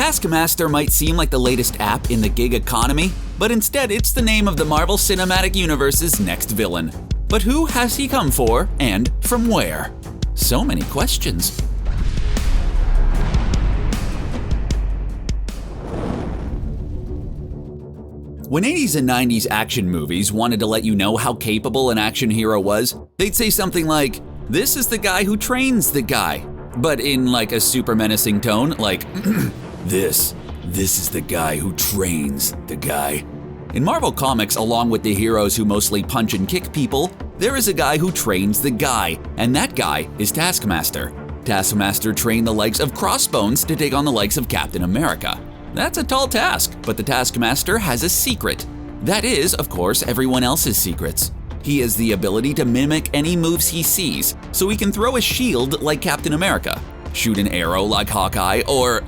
Taskmaster might seem like the latest app in the gig economy, but instead it's the name of the Marvel Cinematic Universe's next villain. But who has he come for, and from where? So many questions. When 80s and 90s action movies wanted to let you know how capable an action hero was, they'd say something like, "This is the guy who trains the guy," but in like a super menacing tone, like, This is the guy who trains the guy." In Marvel Comics, along with the heroes who mostly punch and kick people, there is a guy who trains the guy, and that guy is Taskmaster. Taskmaster trained the likes of Crossbones to take on the likes of Captain America. That's a tall task, but the Taskmaster has a secret. That is, of course, everyone else's secrets. He has the ability to mimic any moves he sees, so he can throw a shield like Captain America, shoot an arrow like Hawkeye, or,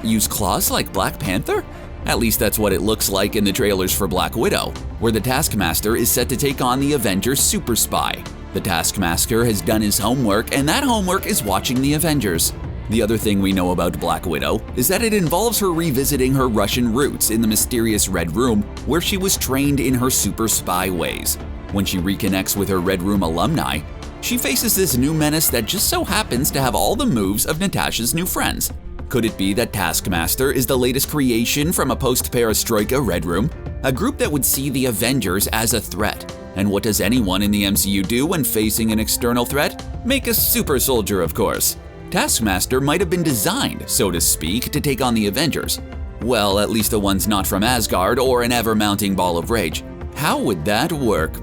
use claws like Black Panther? At least that's what it looks like in the trailers for Black Widow, where the Taskmaster is set to take on the Avengers super spy. The Taskmaster has done his homework, and that homework is watching the Avengers. The other thing we know about Black Widow is that it involves her revisiting her Russian roots in the mysterious Red Room, where she was trained in her super spy ways. When she reconnects with her Red Room alumni, she faces this new menace that just so happens to have all the moves of Natasha's new friends. Could it be that Taskmaster is the latest creation from a post-perestroika Red Room, a group that would see the Avengers as a threat? And what does anyone in the MCU do when facing an external threat? Make a super soldier, of course. Taskmaster might have been designed, so to speak, to take on the Avengers. Well, at least the ones not from Asgard or an ever-mounting ball of rage. How would that work?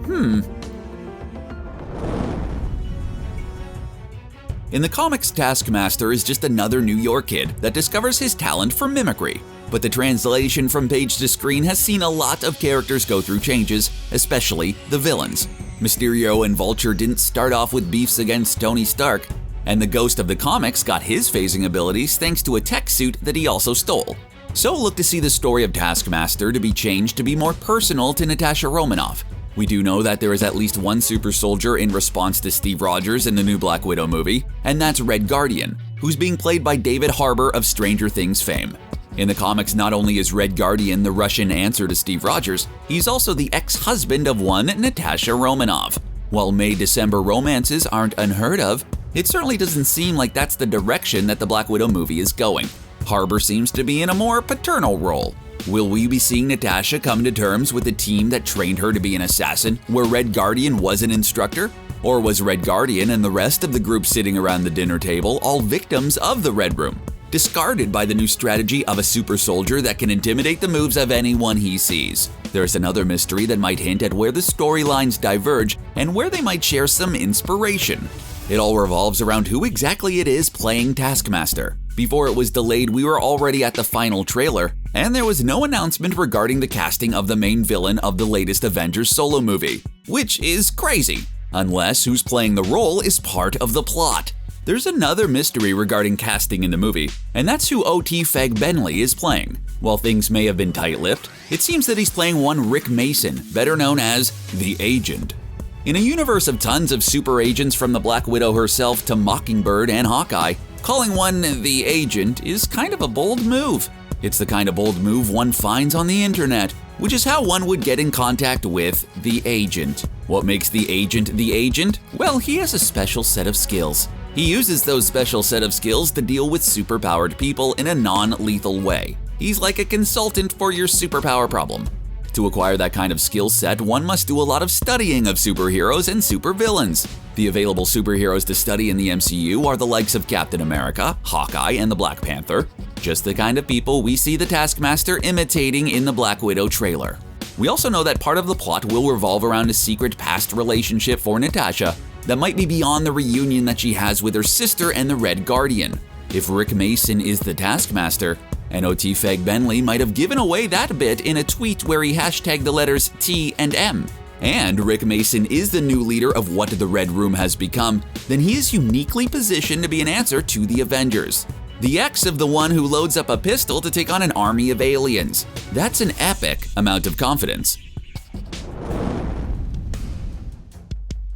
In the comics, Taskmaster is just another New York kid that discovers his talent for mimicry. But the translation from page to screen has seen a lot of characters go through changes, especially the villains. Mysterio and Vulture didn't start off with beefs against Tony Stark, and the Ghost of the comics got his phasing abilities thanks to a tech suit that he also stole. So look to see the story of Taskmaster to be changed to be more personal to Natasha Romanoff. We do know that there is at least one super soldier in response to Steve Rogers in the new Black Widow movie, and that's Red Guardian, who's being played by David Harbour of Stranger Things fame. In the comics, not only is Red Guardian the Russian answer to Steve Rogers, he's also the ex-husband of one Natasha Romanoff. While May-December romances aren't unheard of, it certainly doesn't seem like that's the direction that the Black Widow movie is going. Harbour seems to be in a more paternal role. Will we be seeing Natasha come to terms with the team that trained her to be an assassin, where Red Guardian was an instructor? Or was Red Guardian and the rest of the group sitting around the dinner table all victims of the Red Room, discarded by the new strategy of a super soldier that can intimidate the moves of anyone he sees? There's another mystery that might hint at where the storylines diverge and where they might share some inspiration. It all revolves around who exactly it is playing Taskmaster. Before it was delayed, we were already at the final trailer, and there was no announcement regarding the casting of the main villain of the latest Avengers solo movie, which is crazy, unless who's playing the role is part of the plot. There's another mystery regarding casting in the movie, and that's who O.T. Fagbenley is playing. While things may have been tight-lipped, it seems that he's playing one Rick Mason, better known as the Agent. In a universe of tons of super agents from the Black Widow herself to Mockingbird and Hawkeye, calling one the Agent is kind of a bold move. It's the kind of bold move one finds on the internet, which is how one would get in contact with the Agent. What makes the Agent? Well, he has a special set of skills. He uses those special set of skills to deal with superpowered people in a non-lethal way. He's like a consultant for your superpower problem. To acquire that kind of skill set, one must do a lot of studying of superheroes and supervillains. The available superheroes to study in the MCU are the likes of Captain America, Hawkeye, and the Black Panther. Just the kind of people we see the Taskmaster imitating in the Black Widow trailer. We also know that part of the plot will revolve around a secret past relationship for Natasha that might be beyond the reunion that she has with her sister and the Red Guardian. If Rick Mason is the Taskmaster, and O.T. Fagbenley might have given away that bit in a tweet where he hashtagged the letters T and M. And Rick Mason is the new leader of what the Red Room has become, then he is uniquely positioned to be an answer to the Avengers. The ex of the one who loads up a pistol to take on an army of aliens. That's an epic amount of confidence.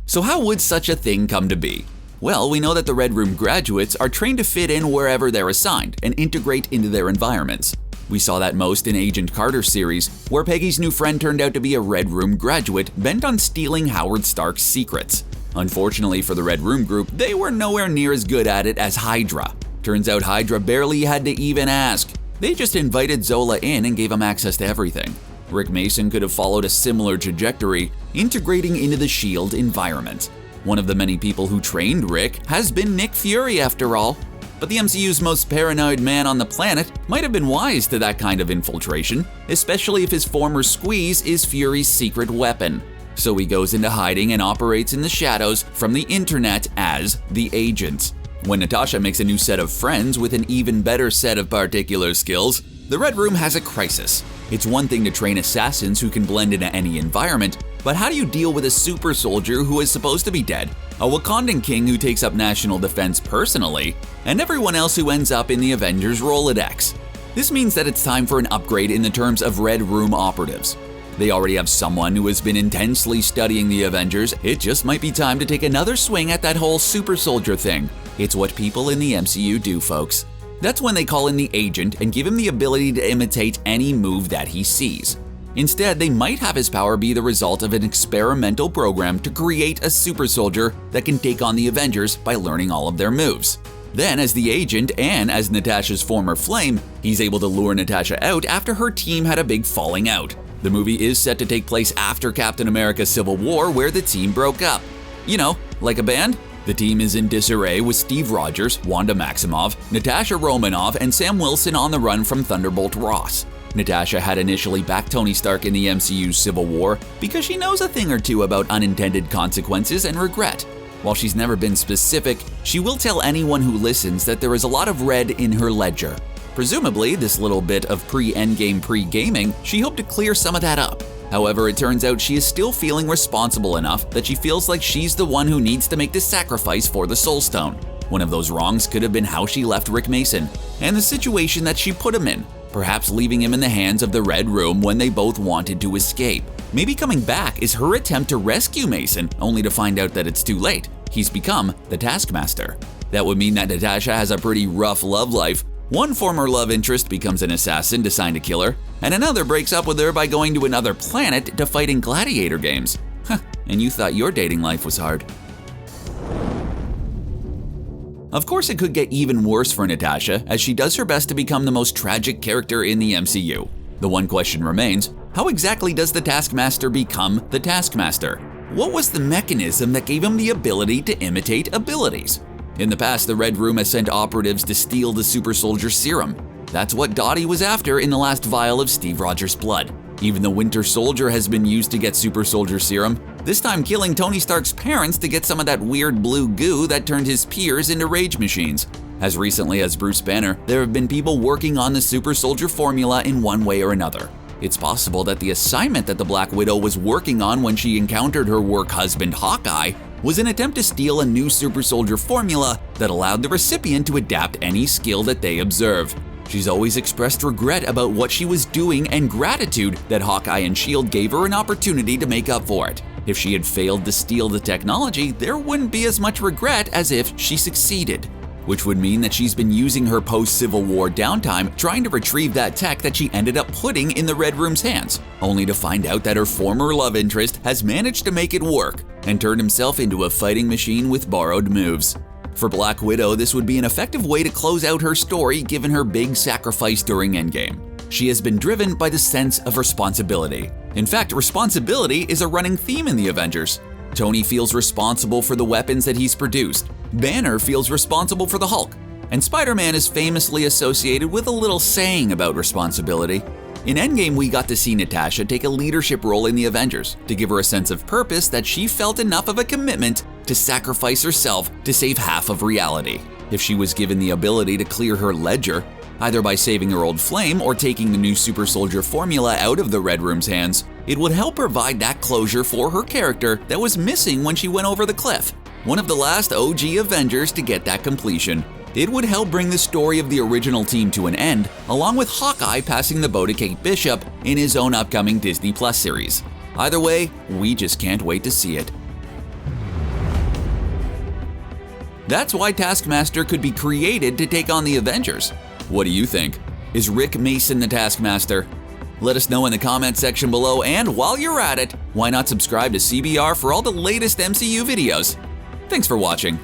So how would such a thing come to be? Well, we know that the Red Room graduates are trained to fit in wherever they're assigned and integrate into their environments. We saw that most in Agent Carter's series, where Peggy's new friend turned out to be a Red Room graduate bent on stealing Howard Stark's secrets. Unfortunately for the Red Room group, they were nowhere near as good at it as Hydra. Turns out Hydra barely had to even ask. They just invited Zola in and gave him access to everything. Rick Mason could have followed a similar trajectory, integrating into the S.H.I.E.L.D. environment. One of the many people who trained Rick has been Nick Fury after all. But the MCU's most paranoid man on the planet might have been wise to that kind of infiltration, especially if his former squeeze is Fury's secret weapon. So he goes into hiding and operates in the shadows from the internet as the Agent. When Natasha makes a new set of friends with an even better set of particular skills, the Red Room has a crisis. It's one thing to train assassins who can blend into any environment, but how do you deal with a super soldier who is supposed to be dead, a Wakandan king who takes up national defense personally, and everyone else who ends up in the Avengers Rolodex? This means that it's time for an upgrade in the terms of Red Room operatives. They already have someone who has been intensely studying the Avengers. It just might be time to take another swing at that whole super soldier thing. It's what people in the MCU do, folks. That's when they call in the Agent and give him the ability to imitate any move that he sees. Instead, they might have his power be the result of an experimental program to create a super soldier that can take on the Avengers by learning all of their moves. Then, as the Agent and as Natasha's former flame, he's able to lure Natasha out after her team had a big falling out. The movie is set to take place after Captain America: Civil War, where the team broke up. You know, like a band? The team is in disarray with Steve Rogers, Wanda Maximoff, Natasha Romanoff, and Sam Wilson on the run from Thunderbolt Ross. Natasha had initially backed Tony Stark in the MCU's Civil War because she knows a thing or two about unintended consequences and regret. While she's never been specific, she will tell anyone who listens that there is a lot of red in her ledger. Presumably, this little bit of pre-endgame pre-gaming, she hoped to clear some of that up. However, it turns out she is still feeling responsible enough that she feels like she's the one who needs to make the sacrifice for the Soul Stone. One of those wrongs could have been how she left Rick Mason, and the situation that she put him in, perhaps leaving him in the hands of the Red Room when they both wanted to escape. Maybe coming back is her attempt to rescue Mason, only to find out that it's too late. He's become the Taskmaster. That would mean that Natasha has a pretty rough love life. One former love interest becomes an assassin designed to kill her, and another breaks up with her by going to another planet to fight in gladiator games. Huh, and you thought your dating life was hard. Of course, it could get even worse for Natasha as she does her best to become the most tragic character in the MCU. The one question remains, how exactly does the Taskmaster become the Taskmaster? What was the mechanism that gave him the ability to imitate abilities? In the past, the Red Room has sent operatives to steal the super soldier serum. That's what Dottie was after in the last vial of Steve Rogers' blood. Even the Winter Soldier has been used to get super soldier serum, this time killing Tony Stark's parents to get some of that weird blue goo that turned his peers into rage machines. As recently as Bruce Banner, there have been people working on the super soldier formula in one way or another. It's possible that the assignment that the Black Widow was working on when she encountered her work husband Hawkeye was an attempt to steal a new super soldier formula that allowed the recipient to adapt any skill that they observe. She's always expressed regret about what she was doing and gratitude that Hawkeye and S.H.I.E.L.D. gave her an opportunity to make up for it. If she had failed to steal the technology, there wouldn't be as much regret as if she succeeded. Which would mean that she's been using her post-Civil War downtime trying to retrieve that tech that she ended up putting in the Red Room's hands, only to find out that her former love interest has managed to make it work and turned himself into a fighting machine with borrowed moves. For Black Widow, this would be an effective way to close out her story given her big sacrifice during Endgame. She has been driven by the sense of responsibility. In fact, responsibility is a running theme in the Avengers. Tony feels responsible for the weapons that he's produced. Banner feels responsible for the Hulk. And Spider-Man is famously associated with a little saying about responsibility. In Endgame, we got to see Natasha take a leadership role in the Avengers to give her a sense of purpose that she felt enough of a commitment to sacrifice herself to save half of reality. If she was given the ability to clear her ledger, either by saving her old flame or taking the new super soldier formula out of the Red Room's hands, it would help provide that closure for her character that was missing when she went over the cliff. One of the last OG Avengers to get that completion. It would help bring the story of the original team to an end, along with Hawkeye passing the bow to Kate Bishop in his own upcoming Disney Plus series. Either way, we just can't wait to see it. That's why Taskmaster could be created to take on the Avengers. What do you think? Is Rick Mason the Taskmaster? Let us know in the comment section below, and while you're at it, why not subscribe to CBR for all the latest MCU videos? Thanks for watching.